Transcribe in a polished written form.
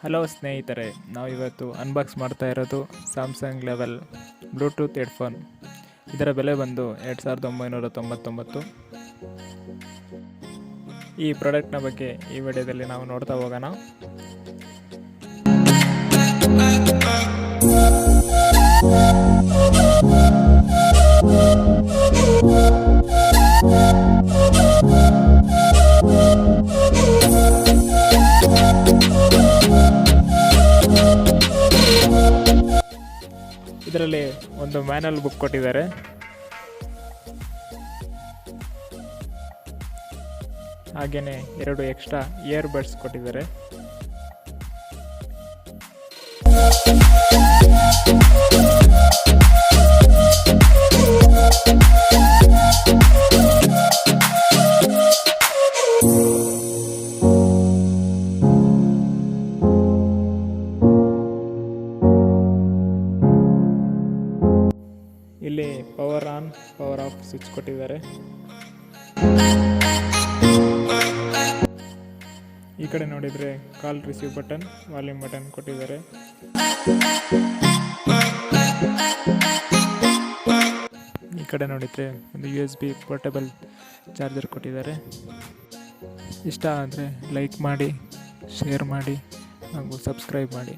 Hello ಸ್ನೇಹಿತರೆ, ನಾವು ಇವತ್ತು ಅನ್ಬಾಕ್ಸ್ ಮಾಡ್ತಾ ಇರೋದು ಸ್ಯಾಮ್ಸಂಗ್ ಲೆವೆಲ್ ಬ್ಲೂಟೂತ್ ಹೆಡ್ಫೋನ್. ಇದರ ಬೆಲೆ ಬಂದು 2999. ಈ ಪ್ರಾಡಕ್ಟ್ನ ಬಗ್ಗೆ ಈ ವಿಡಿಯೋದಲ್ಲಿ ನಾವು ನೋಡ್ತಾ ಹೋಗೋಣ. ಇದರಲ್ಲಿ ಒಂದು ಮ್ಯಾನುವಲ್ ಬುಕ್ ಕೊಟ್ಟಿದ್ದಾರೆ. ಹಾಗೇನೆ 2 ಎಕ್ಸ್ಟ್ರಾ ಇಯರ್ ಬಡ್ಸ್ ಕೊಟ್ಟಿದ್ದಾರೆ. ಇಲ್ಲಿ power on power off switch ಕೊಟ್ಟಿದ್ದಾರೆ. ಈ ಕಡೆ ನೋಡಿದರೆ call receive button, volume button ಕೊಟ್ಟಿದ್ದಾರೆ. ಈ ಕಡೆ ನೋಡಿದರೆ ಒಂದು USB ಪೋರ್ಟಬಲ್ ಚಾರ್ಜರ್ ಕೊಟ್ಟಿದ್ದಾರೆ. ಇಷ್ಟ ಆದರೆ ಲೈಕ್ ಮಾಡಿ, ಶೇರ್ ಮಾಡಿ ಹಾಗೂ ಸಬ್ಸ್ಕ್ರೈಬ್ ಮಾಡಿ.